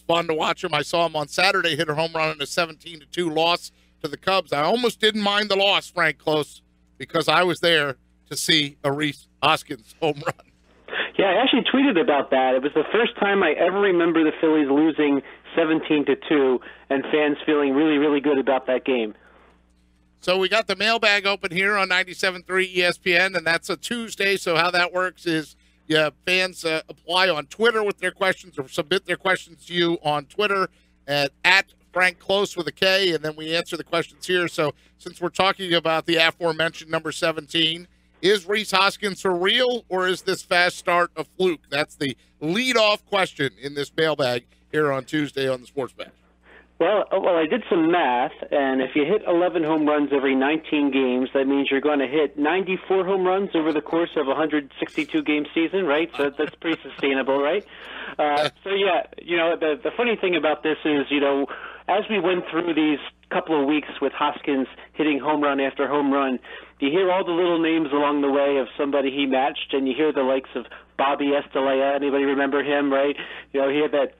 fun to watch him. I saw him on Saturday hit a home run in a 17-2 loss to the Cubs. I almost didn't mind the loss, Frank Klose, because I was there to see a Rhys Hoskins home run. Yeah, I actually tweeted about that. It was the first time I ever remember the Phillies losing 17-2 and fans feeling really, really good about that game. So we got the mailbag open here on 97.3 ESPN, and that's a Tuesday. So how that works is fans apply on Twitter with their questions or submit their questions to you on Twitter at Frank Klose with a K, and then we answer the questions here. So since we're talking about the aforementioned number 17, is Rhys Hoskins for real, or is this fast start a fluke? That's the lead-off question in this mailbag here on Tuesday on the Sports Bash. Well, I did some math, and if you hit 11 home runs every 19 games, that means you're going to hit 94 home runs over the course of a 162-game season, right? So that's pretty sustainable, right? So, yeah, the funny thing about this is, as we went through these couple of weeks with Hoskins hitting home run after home run, you hear all the little names along the way of somebody he matched, and you hear the likes of Bobby Estelea. Anybody remember him, right? He had that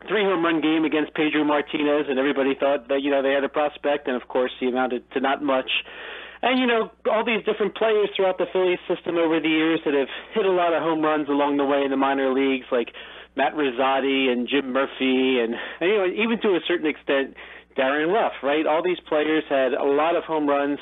3-home run game against Pedro Martinez, and everybody thought that, they had a prospect, and of course he amounted to not much. And, all these different players throughout the Phillies system over the years that have hit a lot of home runs along the way in the minor leagues, like Matt Rizzotti and Jim Murphy, and even to a certain extent, Darren Ruff, right? All these players had a lot of home runs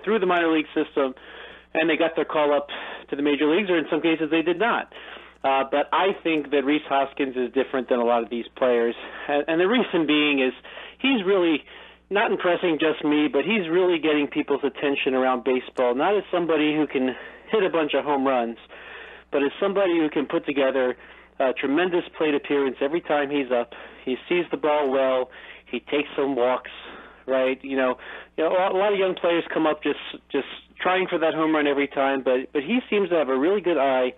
through the minor league system, and they got their call up to the major leagues, or in some cases they did not. But I think that Rhys Hoskins is different than a lot of these players. And the reason being is he's really not impressing just me, but he's really getting people's attention around baseball, not as somebody who can hit a bunch of home runs, but as somebody who can put together a tremendous plate appearance every time he's up. He sees the ball well. He takes some walks, right? A lot of young players come up just trying for that home run every time, but he seems to have a really good eye.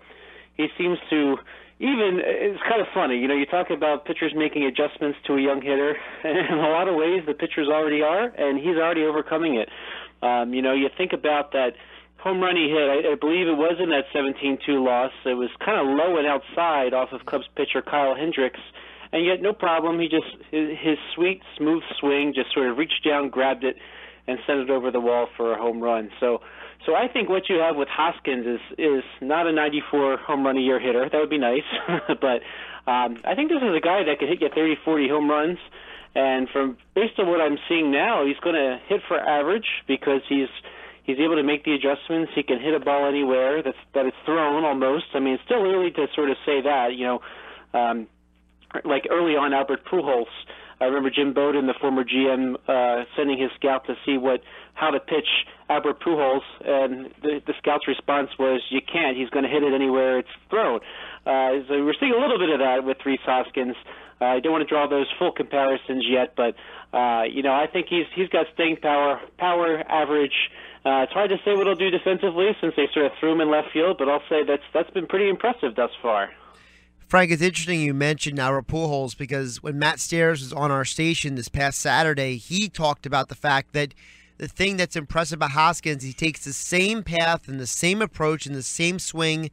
He seems to it's kind of funny, you talk about pitchers making adjustments to a young hitter, and in a lot of ways the pitchers already are, and he's already overcoming it. You think about that home run he hit, I believe it was in that 17-2 loss. It was kind of low and outside off of Cubs pitcher Kyle Hendricks, and yet no problem. He just, his sweet, smooth swing just sort of reached down, grabbed it, and sent it over the wall for a home run. So I think what you have with Hoskins is not a 94 home run a year hitter. That would be nice. But I think this is a guy that could hit you 30, 40 home runs. And based on what I'm seeing now, he's going to hit for average because he's able to make the adjustments. He can hit a ball anywhere that it's thrown almost. I mean, it's still early to sort of say that, like early on Albert Pujols. I remember Jim Bowden, the former GM, sending his scout to see how to pitch Albert Pujols, and the scout's response was, "You can't. He's going to hit it anywhere it's thrown." So we're seeing a little bit of that with Rhys Hoskins. I don't want to draw those full comparisons yet, but I think he's got staying power, average. It's hard to say what he'll do defensively since they sort of threw him in left field, but I'll say that's been pretty impressive thus far. Frank, it's interesting you mentioned Albert Pujols because when Matt Stairs was on our station this past Saturday, he talked about the fact that the thing that's impressive about Hoskins, he takes the same path and the same approach and the same swing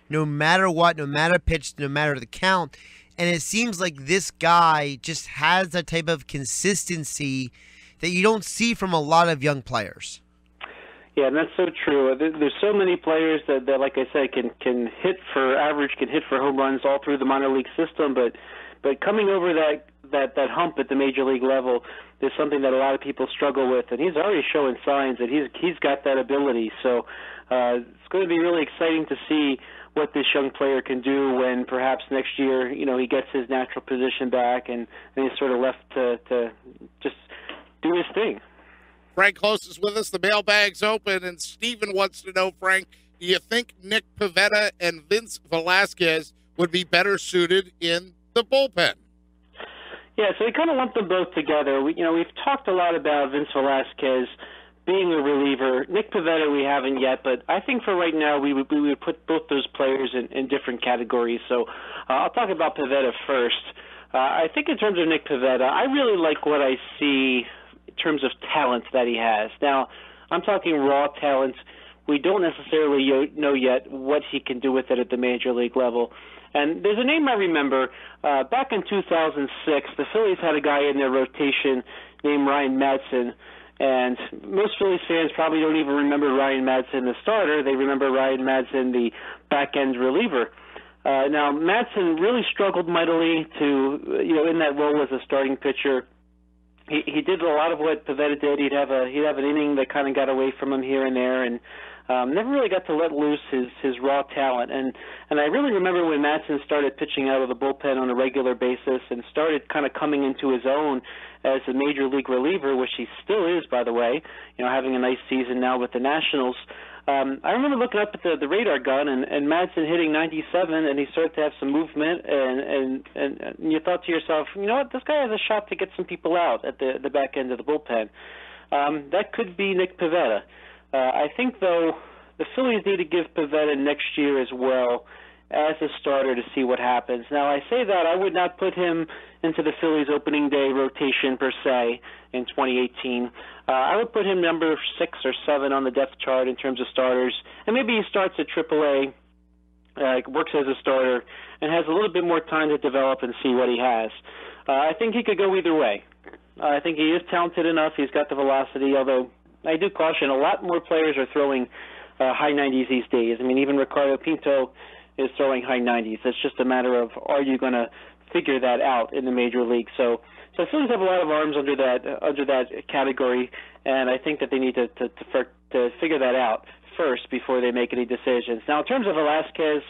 no matter what, no matter pitch, no matter the count. And it seems like this guy just has that type of consistency that you don't see from a lot of young players. Yeah, and that's so true. There's so many players that like I said, can hit for average, can hit for home runs all through the minor league system, but coming over that hump at the major league level is something that a lot of people struggle with, and he's already showing signs that he's got that ability. So it's going to be really exciting to see what this young player can do when perhaps next year, he gets his natural position back and he's sort of left to just do his thing. Frank Klose is with us. The mailbag's open, and Steven wants to know, Frank, do you think Nick Pivetta and Vince Velasquez would be better suited in the bullpen? Yeah, so we kind of lump them both together. We've talked a lot about Vince Velasquez being a reliever. Nick Pivetta we haven't yet, but I think for right now we would put both those players in different categories. So I'll talk about Pivetta first. I think in terms of Nick Pivetta, I really like what I see in terms of talent that he has. Now, I'm talking raw talent. We don't necessarily know yet what he can do with it at the major league level. And there's a name I remember. Back in 2006, the Phillies had a guy in their rotation named Ryan Madson. And most Phillies fans probably don't even remember Ryan Madson, the starter. They remember Ryan Madson, the back-end reliever. Now, Madson really struggled mightily to, in that role as a starting pitcher. He did a lot of what Pivetta did. He'd have an inning that kind of got away from him here and there, and never really got to let loose his raw talent. And I really remember when Madson started pitching out of the bullpen on a regular basis and started kind of coming into his own as a major league reliever, which he still is, by the way, having a nice season now with the Nationals. I remember looking up at the radar gun and Madson hitting 97, and he started to have some movement, and you thought to yourself, you know what, this guy has a shot to get some people out at the back end of the bullpen. That could be Nick Pivetta. I think, though, the Phillies need to give Pivetta next year as well as a starter to see what happens. Now, I say that I would not put him into the Phillies opening day rotation per se in 2018. I would put him number 6 or 7 on the depth chart in terms of starters, and maybe he starts at AAA, works as a starter, and has a little bit more time to develop and see what he has. I think he could go either way. I think he is talented enough. He's got the velocity, although I do caution a lot more players are throwing high 90s these days. I mean, even Ricardo Pinto is throwing high 90s. It's just a matter of, are you going to figure that out in the major league? So Phillies have a lot of arms under that category, and I think that they need to figure that out first before they make any decisions. Now, in terms of Velasquez,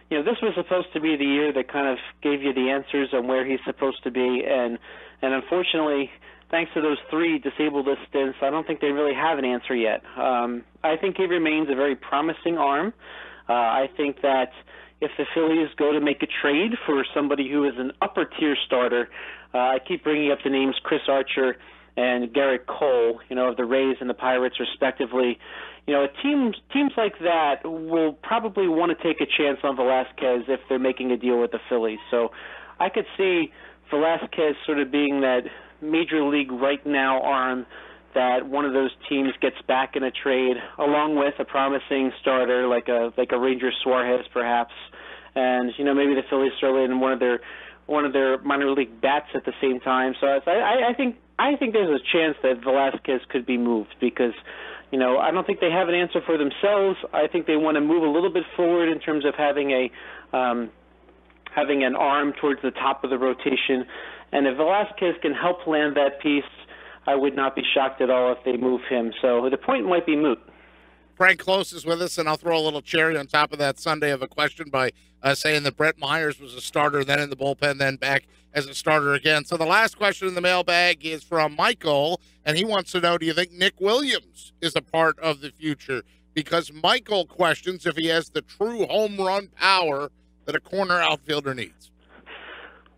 this was supposed to be the year that kind of gave you the answers on where he's supposed to be, and unfortunately, thanks to those 3 disabled list stints, I don't think they really have an answer yet. I think he remains a very promising arm. I think that if the Phillies go to make a trade for somebody who is an upper-tier starter, I keep bringing up the names Chris Archer and Garrett Cole, of the Rays and the Pirates respectively. Teams like that will probably want to take a chance on Velasquez if they're making a deal with the Phillies. So I could see Velasquez sort of being that major league right now arm that one of those teams gets back in a trade, along with a promising starter like a Ranger Suarez perhaps, and maybe the Phillies throw in one of their minor league bats at the same time. So I think there's a chance that Velasquez could be moved because I don't think they have an answer for themselves. I think they want to move a little bit forward in terms of having an arm towards the top of the rotation, and if Velasquez can help land that piece, I would not be shocked at all if they move him. So the point might be moot. Frank Klose is with us, and I'll throw a little cherry on top of that Sunday of a question by saying that Brett Myers was a starter, then in the bullpen, then back as a starter again. So the last question in the mailbag is from Michael, and he wants to know, do you think Nick Williams is a part of the future? Because Michael questions if he has the true home run power that a corner outfielder needs.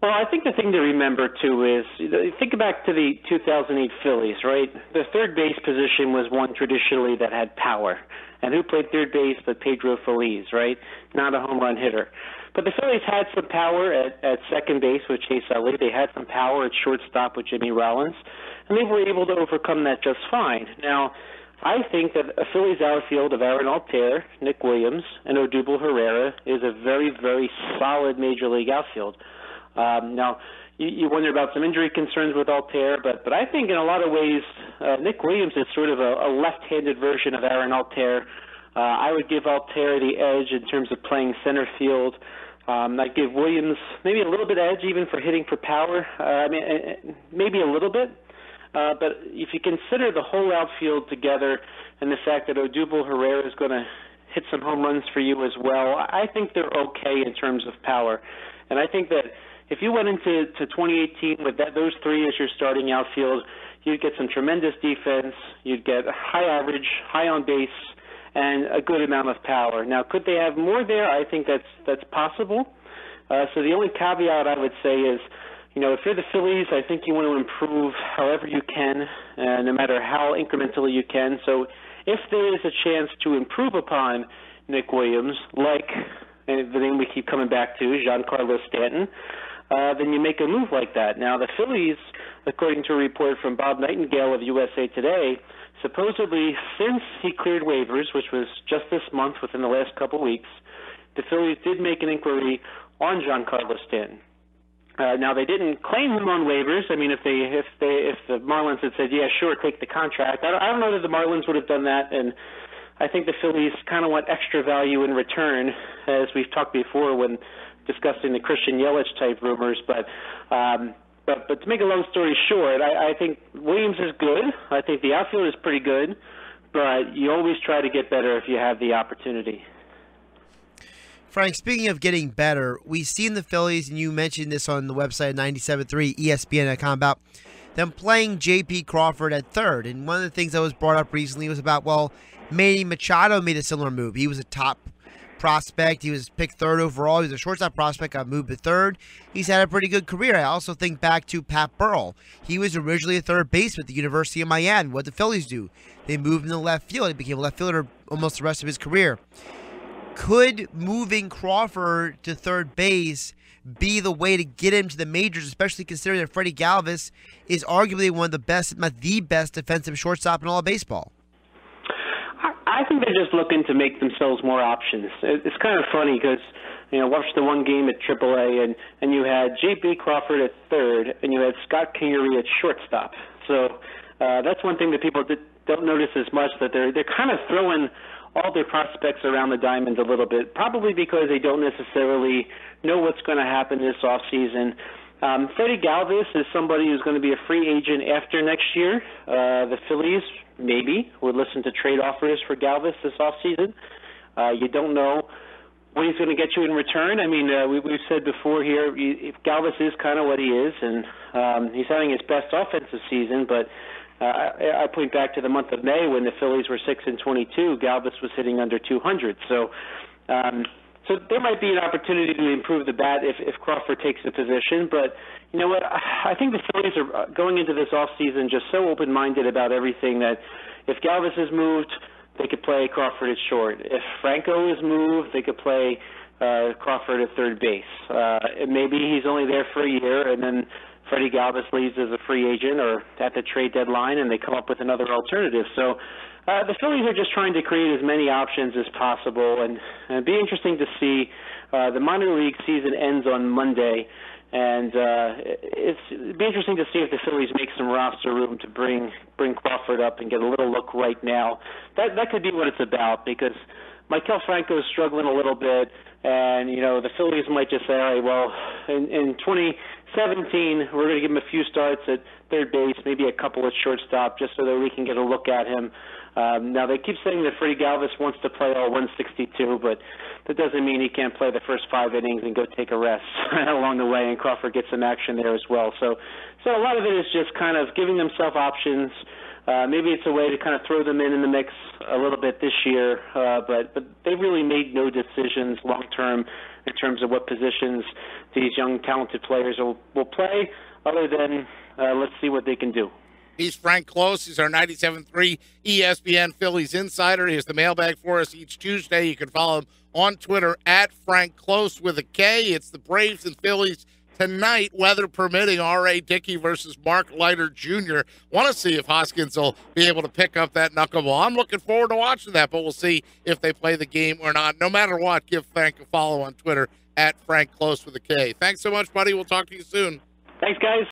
Well, I think the thing to remember, too, is think back to the 2008 Phillies, right? The third base position was one traditionally that had power. And who played third base but Pedro Feliz, right? Not a home run hitter. But the Phillies had some power at second base with Chase Utley. They had some power at shortstop with Jimmy Rollins. And they were able to overcome that just fine. Now, I think that a Phillies outfield of Aaron Altair, Nick Williams, and Odubel Herrera is a very, very solid major league outfield. Now, you wonder about some injury concerns with Altair, but I think in a lot of ways Nick Williams is sort of a left-handed version of Aaron Altair. I would give Altair the edge in terms of playing center field. I'd give Williams maybe a little bit edge even for hitting for power. Maybe a little bit. But if you consider the whole outfield together and the fact that Odubel Herrera is going to hit some home runs for you as well, I think they're okay in terms of power. And I think that if you went into 2018 with those 3 as your starting outfield, you'd get some tremendous defense, you'd get high average, high on base, and a good amount of power. Now, could they have more there? I think that's possible. So the only caveat I would say is, if you're the Phillies, I think you want to improve however you can, no matter how incrementally you can. So if there is a chance to improve upon Nick Williams, like the name we keep coming back to, Giancarlo Stanton, then you make a move like that. Now, the Phillies, according to a report from Bob Nightingale of USA Today, supposedly since he cleared waivers, which was just this month within the last couple weeks, the Phillies did make an inquiry on Giancarlo Stanton. Now they didn't claim him on waivers. I mean, if the Marlins had said, "Yeah, sure, take the contract," I don't know that the Marlins would have done that. And I think the Phillies kind of want extra value in return, as we've talked before when discussing the Christian Yelich type rumors. But to make a long story short, I think Williams is good. I think the outfield is pretty good, but you always try to get better if you have the opportunity. Frank, speaking of getting better, we've seen the Phillies, and you mentioned this on the website 97.3 ESPN.com about them playing J.P. Crawford at third. And one of the things that was brought up recently was about, well, Manny Machado made a similar move. He was a top prospect. He was picked third overall. He was a shortstop prospect, got moved to third. He's had a pretty good career. I also think back to Pat Burrell. He was originally a third baseman at the University of Miami. What did the Phillies do? They moved him to left field. He became a left fielder almost the rest of his career. Could moving Crawford to third base be the way to get him to the majors, especially considering that Freddie Galvis is arguably one of the best, if not the best, defensive shortstop in all of baseball? I think they're just looking to make themselves more options. It's kind of funny because, watch the one game at AAA, and you had J.P. Crawford at third, and you had Scott Kingery at shortstop. So that's one thing that people don't notice as much, that they're kind of throwing all their prospects around the diamond a little bit, probably because they don't necessarily know what's going to happen this offseason. Freddie Galvis is somebody who's going to be a free agent after next year. The Phillies maybe would listen to trade offers for Galvis this offseason. You don't know what he's going to get you in return. I mean, we've said before here, if Galvis is kind of what he is, and he's having his best offensive season, but I point back to the month of May when the Phillies were 6-22. Galvis was hitting under 200. So there might be an opportunity to improve the bat if Crawford takes the position. But you know what? I think the Phillies are going into this offseason just so open-minded about everything that if Galvis is moved, they could play Crawford at short. If Franco is moved, they could play Crawford at third base. Maybe he's only there for a year, and then Freddie Galvis leaves as a free agent or at the trade deadline, and they come up with another alternative. So the Phillies are just trying to create as many options as possible, and it'd be interesting to see. The minor league season ends on Monday, and it'd be interesting to see if the Phillies make some roster room to bring Crawford up and get a little look right now. That could be what it's about, because Maikel Franco is struggling a little bit, and the Phillies might just say, all right, well, in 2017, we're going to give him a few starts at third base, maybe a couple at shortstop, just so that we can get a look at him. Now, they keep saying that Freddie Galvis wants to play all 162, but that doesn't mean he can't play the first 5 innings and go take a rest along the way, and Crawford gets some action there as well. So a lot of it is just kind of giving themselves options. Maybe it's a way to kind of throw them in the mix a little bit this year, but they've really made no decisions long-term in terms of what positions these young, talented players will play, other than let's see what they can do. He's Frank Klose. He's our 97.3 ESPN Phillies Insider. He has the mailbag for us each Tuesday. You can follow him on Twitter at Frank Klose with a K. It's the Braves and Phillies tonight, weather permitting. R.A. Dickey versus Mark Leiter Jr. Want to see if Hoskins will be able to pick up that knuckleball. I'm looking forward to watching that, but we'll see if they play the game or not. No matter what, give Frank a follow on Twitter at Frank Klose with a K. Thanks so much, buddy. We'll talk to you soon. Thanks, guys.